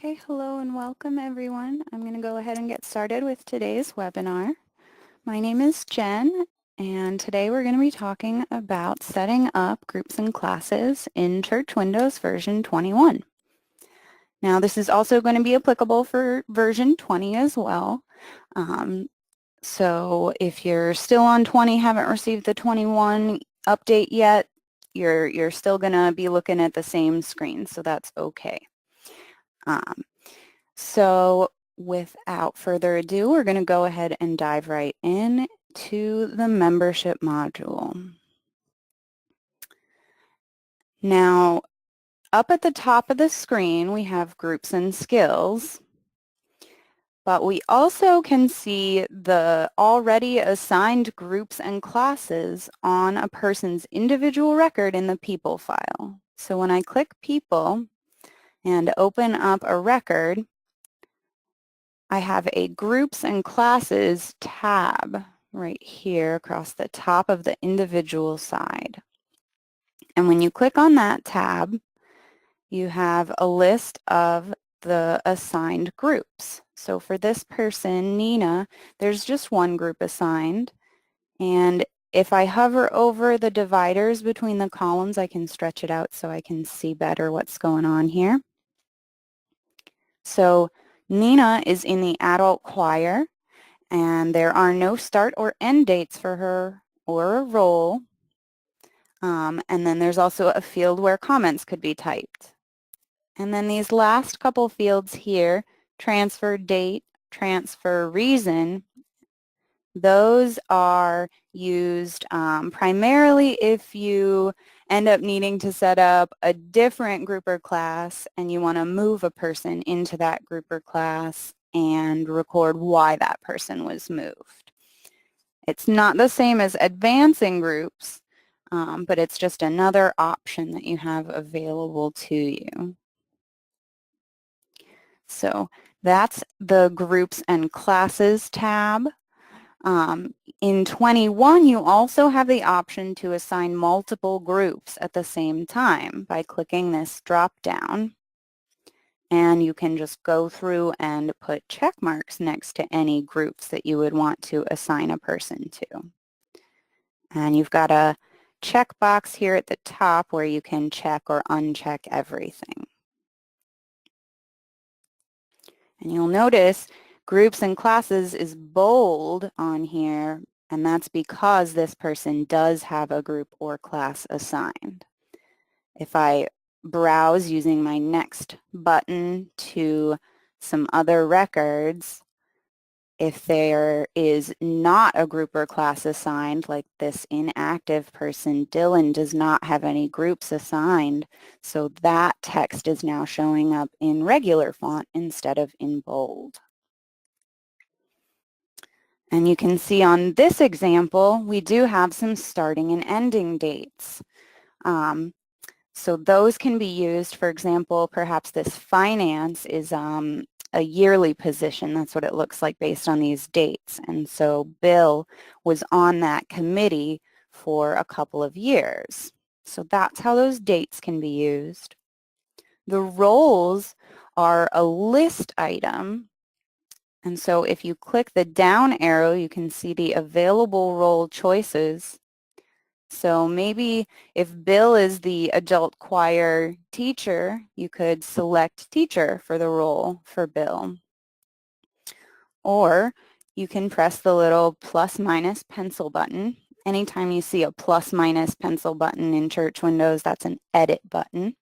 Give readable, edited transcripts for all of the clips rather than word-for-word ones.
Okay, hello and welcome everyone. I'm going to go ahead and get started with today's webinar. My name is Jen, and today we're going to be talking about setting up groups and classes in Church Windows version 21. Now this is also going to be applicable for version 20 as well. So if you're still on 20, haven't received the 21 update yet, you're still going to be looking at the same screen, so that's okay. So without further ado, we're going to go ahead and dive right in to the membership module. Now, up at the top of the screen, we have groups and skills, but we also can see the already assigned groups and classes on a person's individual record in the people file. So when I click people and open up a record, I have a Groups and Classes tab right here across the top of the individual side. And when you click on that tab, you have a list of the assigned groups. So for this person, Nina, there's just one group assigned. And if I hover over the dividers between the columns, I can stretch it out so I can see better what's going on here. So Nina is in the adult choir, and there are no start or end dates for her or a role. And then there's also a field where comments could be typed. And then these last couple fields here, transfer date, transfer reason, those are used primarily if you end up needing to set up a different group or class and you want to move a person into that group or class and record why that person was moved. It's not the same as advancing groups, but it's just another option that you have available to you. So that's the Groups and Classes tab. In 21, you also have the option to assign multiple groups at the same time by clicking this drop-down. And you can just go through and put check marks next to any groups that you would want to assign a person to. And you've got a checkbox here at the top where you can check or uncheck everything. And you'll notice groups and classes is bold on here, and that's because this person does have a group or class assigned. If I browse using my next button to some other records, if there is not a group or class assigned, like this inactive person, Dylan does not have any groups assigned, so that text is now showing up in regular font instead of in bold. And you can see on this example, we do have some starting and ending dates. So those can be used, for example, perhaps this finance is a yearly position. That's what it looks like based on these dates. And so Bill was on that committee for a couple of years. So that's how those dates can be used. The roles are a list item. And so if you click the down arrow, you can see the available role choices. So maybe if Bill is the adult choir teacher, you could select teacher for the role for Bill. Or you can press the little plus minus pencil button. Anytime you see a plus minus pencil button in Church Windows, that's an edit button.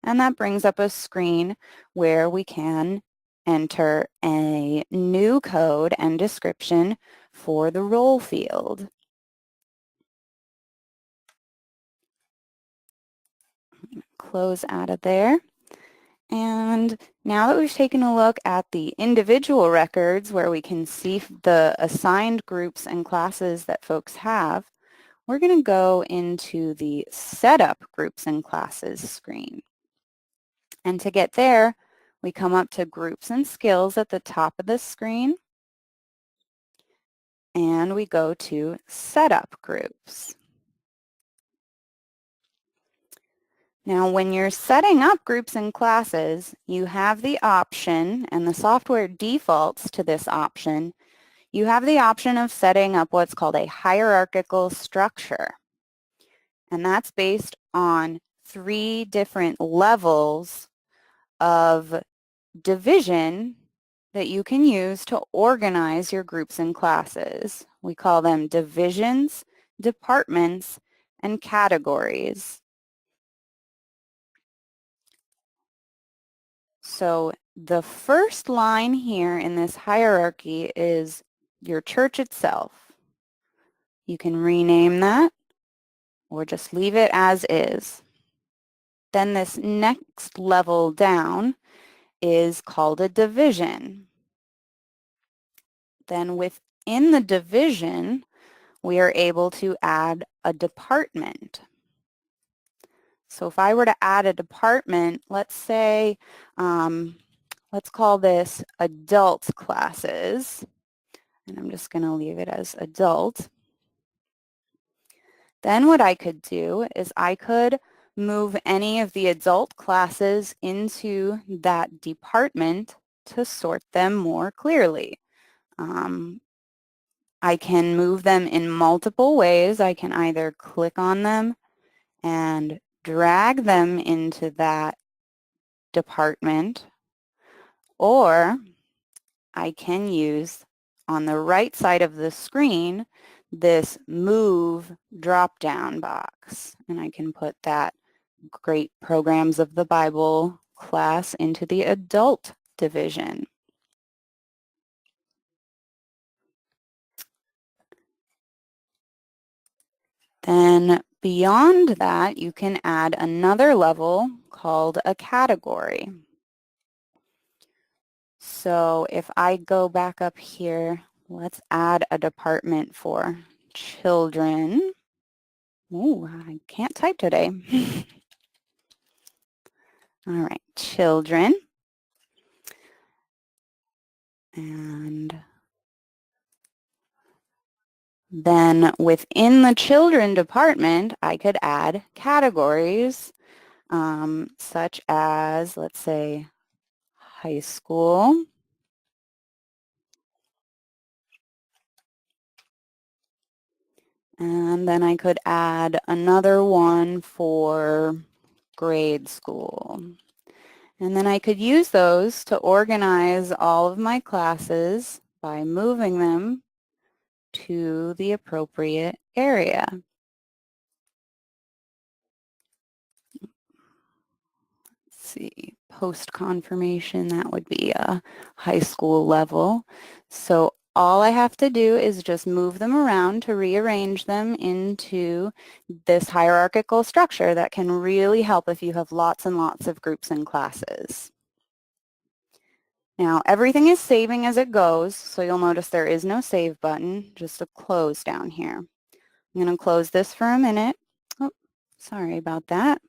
And that brings up a screen where we can enter a new code and description for the role field. Close out of there. And now that we've taken a look at the individual records where we can see the assigned groups and classes that folks have, we're going to go into the Setup Groups and Classes screen. And to get there, we come up to Groups and Skills at the top of the screen, and we go to Setup Groups. Now, when you're setting up groups and classes, you have the option, and the software defaults to this option, you have the option of setting up what's called a hierarchical structure. And that's based on 3 different levels of division that you can use to organize your groups and classes. We call them divisions, departments, and categories. So the first line here in this hierarchy is your church itself. You can rename that or just leave it as is. Then this next level down is called a division. Then within the division, we are able to add a department. So if I were to add a department, let's say, let's call this adult classes, and I'm just going to leave it as adult. Then what I could do is I could move any of the adult classes into that department to sort them more clearly. I can move them in multiple ways. I can either click on them and drag them into that department, or I can use on the right side of the screen this move drop-down box, and I can put that Great Programs of the Bible class into the adult division. Then beyond that, you can add another level called a category. So if I go back up here, let's add a department for children. Ooh, I can't type today. All right, children. And then within the children department, I could add categories such as, let's say, high school. And then I could add another one for grade school. And then I could use those to organize all of my classes by moving them to the appropriate area. Let's see, post-confirmation, that would be a high school level. So all I have to do is just move them around to rearrange them into this hierarchical structure that can really help if you have lots and lots of groups and classes. Now everything is saving as it goes, so you'll notice there is no save button, just a close down here. I'm going to close this for a minute. Oh, sorry about that.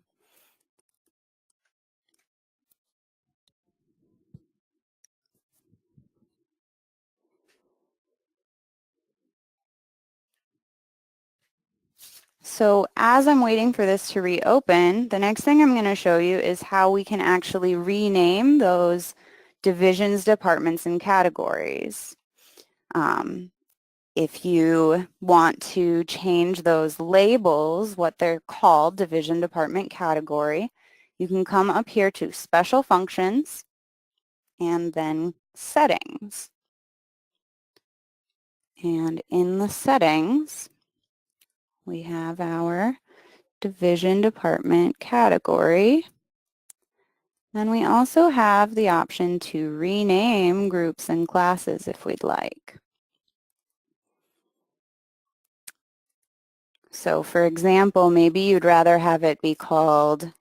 So as I'm waiting for this to reopen, the next thing I'm going to show you is how we can actually rename those divisions, departments, and categories. If you want to change those labels, what they're called, division, department, category, you can come up here to Special Functions and then Settings. And in the settings, we have our division, department, category. And we also have the option to rename groups and classes if we'd like. So for example, maybe you'd rather have it be called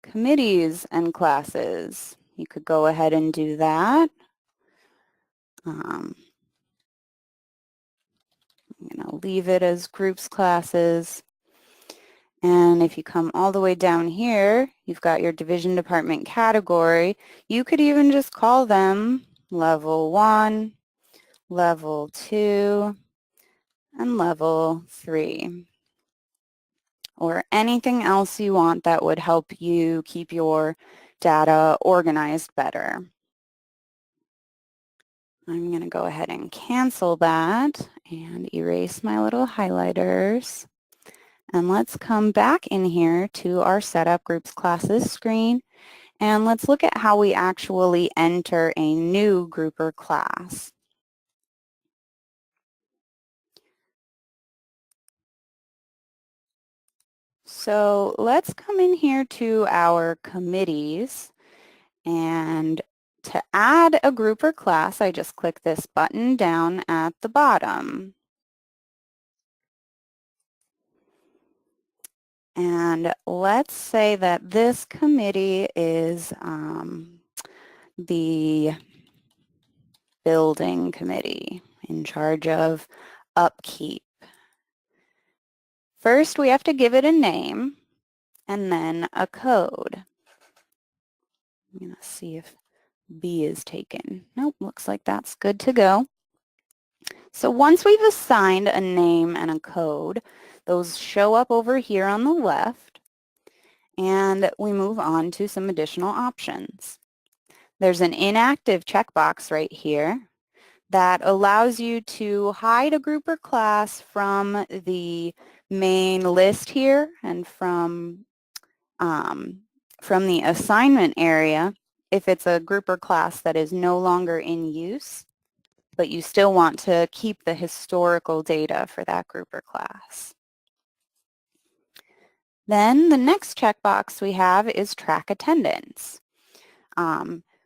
committees and classes. You could go ahead and do that. I'm going to leave it as groups, classes. And if you come all the way down here, you've got your division, department, category. You could even just call them level 1, level 2, and level 3. or anything else you want that would help you keep your data organized better. I'm going to go ahead and cancel that and erase my little highlighters. And let's come back in here to our Setup Groups Classes screen, and let's look at how we actually enter a new group or class. So let's come in here to our committees, and to add a group or class, I just click this button down at the bottom. And let's say that this committee is the building committee in charge of upkeep. First, we have to give it a name and then a code. I'm going to see if B is taken. Nope, looks like that's good to go. So once we've assigned a name and a code, those show up over here on the left, and we move on to some additional options. There's an inactive checkbox right here that allows you to hide a group or class from the main list here and from the assignment area if it's a group or class that is no longer in use, but you still want to keep the historical data for that group or class. Then the next checkbox we have is track attendance.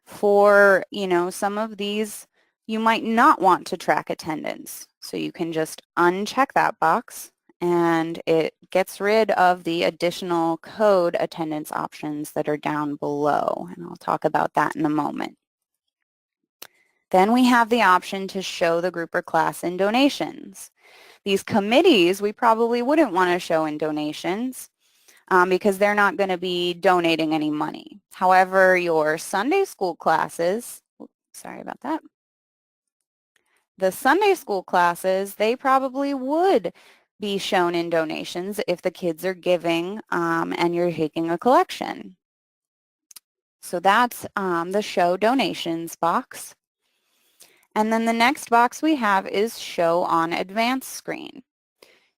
For, some of these, you might not want to track attendance. So you can just uncheck that box, and it gets rid of the additional code attendance options that are down below. And I'll talk about that in a moment. Then we have the option to show the group or class in donations. These committees we probably wouldn't want to show in donations because they're not going to be donating any money. However, your Sunday school classes, sorry about that, the Sunday school classes, they probably would be shown in donations if the kids are giving and you're taking a collection. So that's the show donations box. And then the next box we have is show on advanced screen.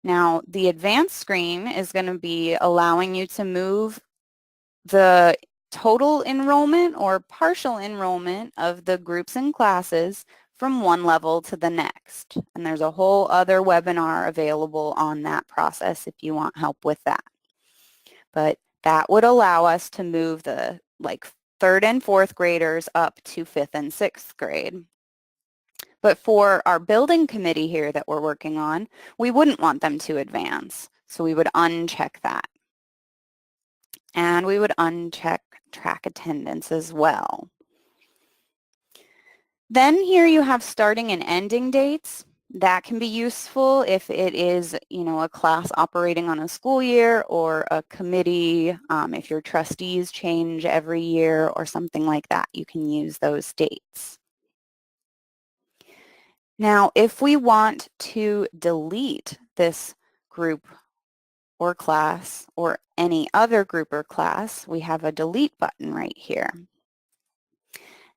Now, the advanced screen is going to be allowing you to move the total enrollment or partial enrollment of the groups and classes from one level to the next. And there's a whole other webinar available on that process if you want help with that. But that would allow us to move the third and fourth graders up to fifth and sixth grade. But for our building committee here that we're working on, we wouldn't want them to advance. So we would uncheck that. And we would uncheck track attendance as well. Then here you have starting and ending dates. That can be useful if it is, a class operating on a school year or a committee, if your trustees change every year or something like that, you can use those dates. Now, if we want to delete this group or class or any other group or class, we have a delete button right here.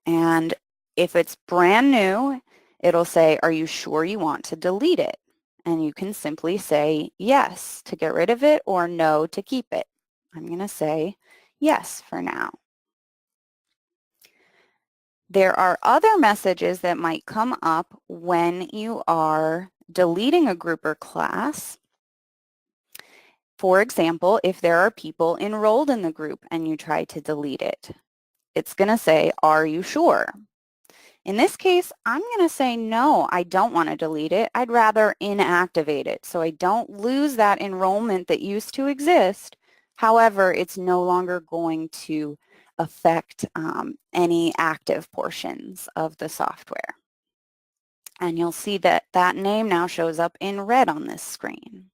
And if it's brand new, it'll say, are you sure you want to delete it? And you can simply say yes to get rid of it or no to keep it. I'm going to say yes for now. There are other messages that might come up when you are deleting a group or class. For example, if there are people enrolled in the group and you try to delete it, it's going to say, are you sure? In this case, I'm going to say, no, I don't want to delete it. I'd rather inactivate it so I don't lose that enrollment that used to exist. However, it's no longer going to affect any active portions of the software. And you'll see that that name now shows up in red on this screen.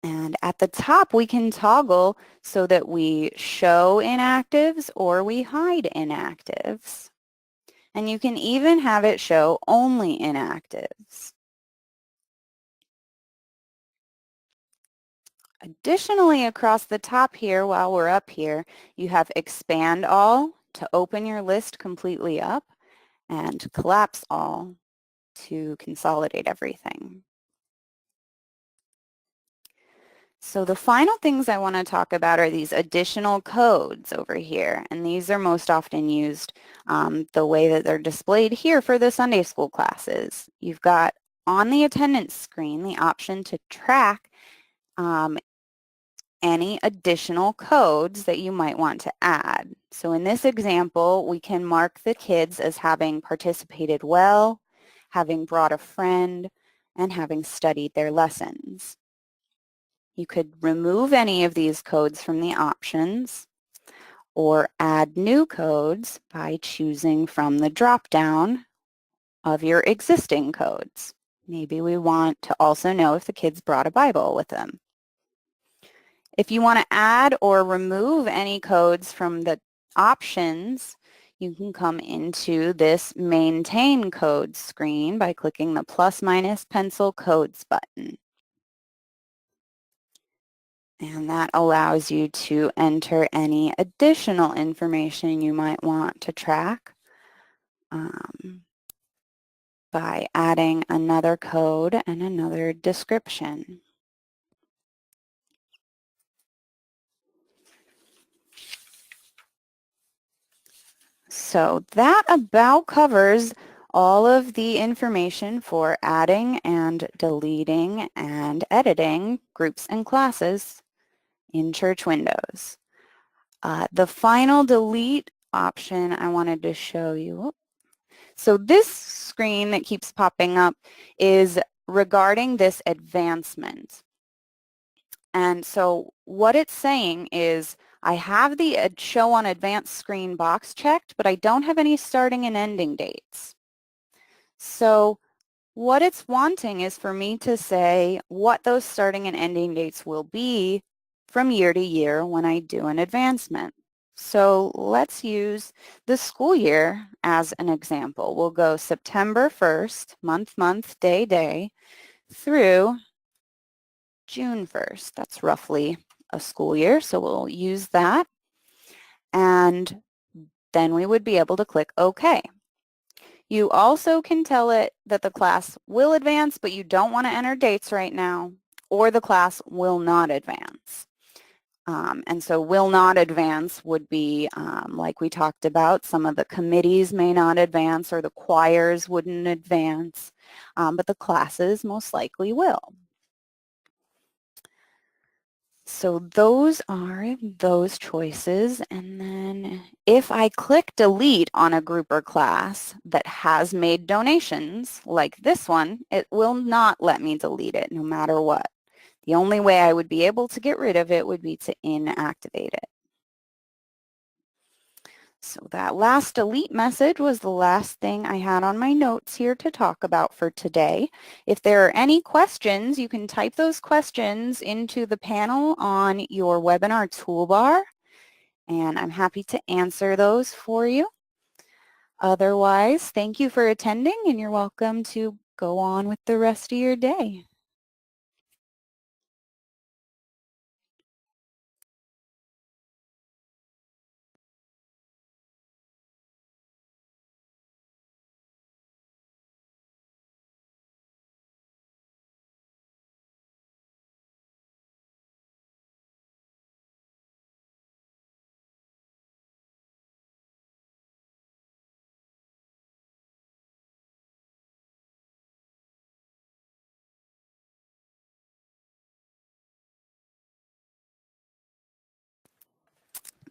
And at the top, we can toggle so that we show inactives or we hide inactives. And you can even have it show only inactives. Additionally, across the top here, while we're up here, you have expand all to open your list completely up and collapse all to consolidate everything. So the final things I want to talk about are these additional codes over here, and these are most often used the way that they're displayed here for the Sunday school classes. You've got on the attendance screen the option to track any additional codes that you might want to add. So in this example, we can mark the kids as having participated well, having brought a friend, and having studied their lessons. You could remove any of these codes from the options or add new codes by choosing from the drop-down of your existing codes. Maybe we want to also know if the kids brought a Bible with them. If you want to add or remove any codes from the options, you can come into this Maintain Codes screen by clicking the plus minus pencil codes button. And that allows you to enter any additional information you might want to track by adding another code and another description. So that about covers all of the information for adding and deleting and editing groups and classes in Church Windows. The final delete option I wanted to show you. So this screen that keeps popping up is regarding this advancement. And so what it's saying is I have the show on advanced screen box checked, but I don't have any starting and ending dates. So what it's wanting is for me to say what those starting and ending dates will be from year to year when I do an advancement. So let's use the school year as an example. We'll go September 1st, month, day, through June 1st. That's roughly a school year, so we'll use that. And then we would be able to click OK. You also can tell it that the class will advance, but you don't want to enter dates right now, or the class will not advance. And so will not advance would be, like we talked about, some of the committees may not advance or the choirs wouldn't advance, but the classes most likely will. So those are those choices, and then if I click delete on a group or class that has made donations, like this one, it will not let me delete it no matter what. The only way I would be able to get rid of it would be to inactivate it. So that last delete message was the last thing I had on my notes here to talk about for today. If there are any questions, you can type those questions into the panel on your webinar toolbar, and I'm happy to answer those for you. Otherwise, thank you for attending, and you're welcome to go on with the rest of your day.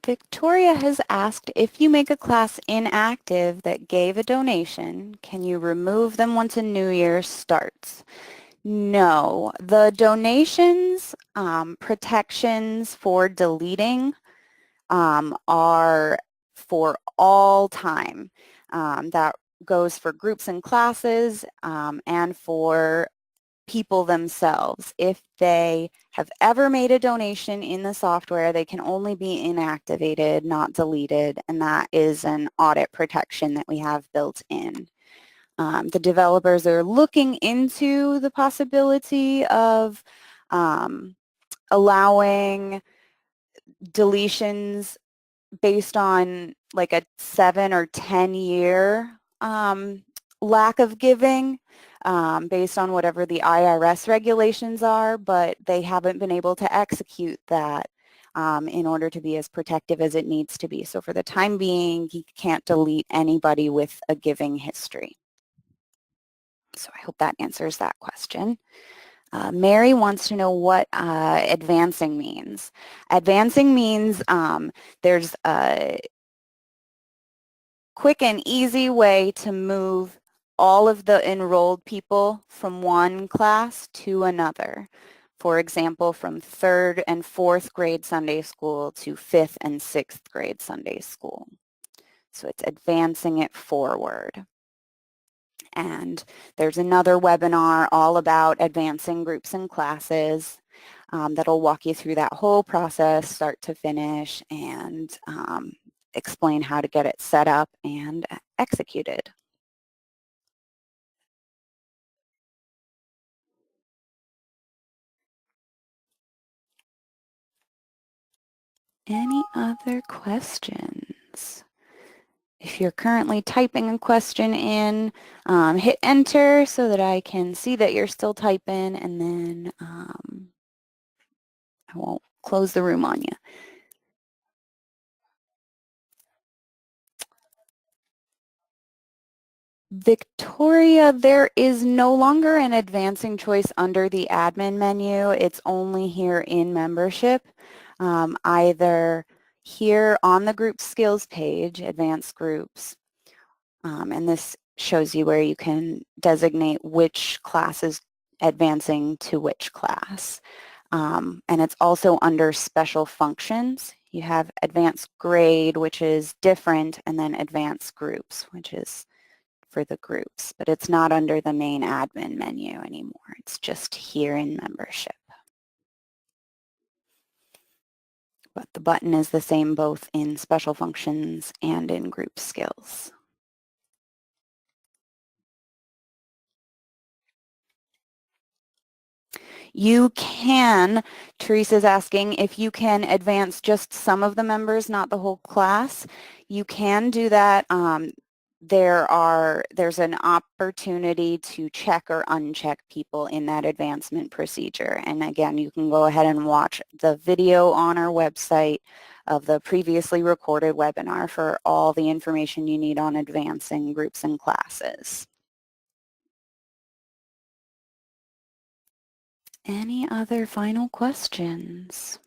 Victoria has asked, if you make a class inactive that gave a donation, can you remove them once a new year starts? No. The donations protections for deleting are for all time. That goes for groups and classes and for people themselves. If they have ever made a donation in the software, they can only be inactivated, not deleted, and that is an audit protection that we have built in. The developers are looking into the possibility of allowing deletions based on like a 7 or 10-year lack of giving based on whatever the IRS regulations are, but they haven't been able to execute that in order to be as protective as it needs to be. So for the time being, you can't delete anybody with a giving history. So I hope that answers that question. Mary wants to know what advancing means. Advancing means there's a quick and easy way to move all of the enrolled people from one class to another. For example, from 3rd and 4th grade Sunday school to 5th and 6th grade Sunday school. So it's advancing it forward. And there's another webinar all about advancing groups and classes that'll walk you through that whole process, start to finish, and explain how to get it set up and executed. Any other questions? If you're currently typing a question in, hit enter so that I can see that you're still typing, and then I won't close the room on you. Victoria, there is no longer an advancing choice under the admin menu. It's only here in membership, either here on the group skills page, advanced groups, and this shows you where you can designate which class is advancing to which class. And it's also under special functions. You have advanced grade, which is different, and then advanced groups, which is for the groups, but it's not under the main admin menu anymore. It's just here in membership. But the button is the same both in special functions and in group skills. You can, Teresa's asking, if you can advance just some of the members, not the whole class. You can do that. There's an opportunity to check or uncheck people in that advancement procedure. And again, you can go ahead and watch the video on our website of the previously recorded webinar for all the information you need on advancing groups and classes. Any other final questions?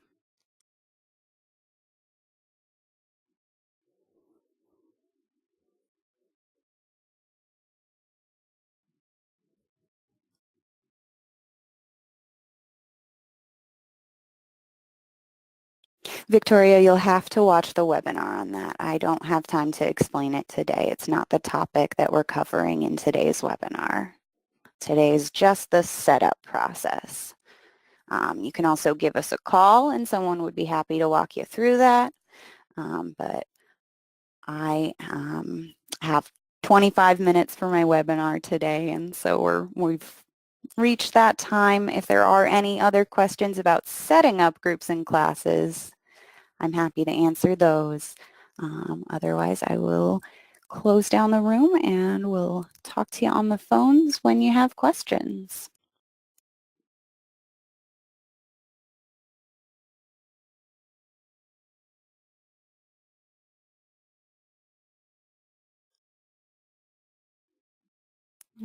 Victoria, you'll have to watch the webinar on that. I don't have time to explain it today. It's not the topic that we're covering in today's webinar. Today's just the setup process. You can also give us a call and someone would be happy to walk you through that. But I have 25 minutes for my webinar today, and so we've reached that time. If there are any other questions about setting up groups and classes, I'm happy to answer those. Otherwise, I will close down the room and we'll talk to you on the phones when you have questions.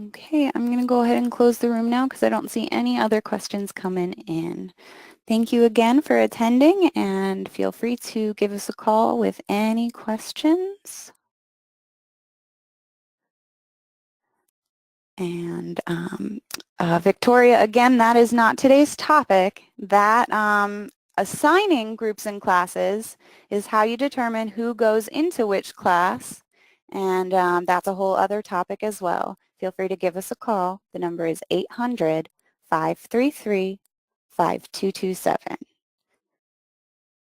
Okay, I'm going to go ahead and close the room now because I don't see any other questions coming in. Thank you again for attending, and feel free to give us a call with any questions. And Victoria, again, that is not today's topic. That assigning groups and classes is how you determine who goes into which class, and that's a whole other topic as well. Feel free to give us a call. The number is 800-533-5227.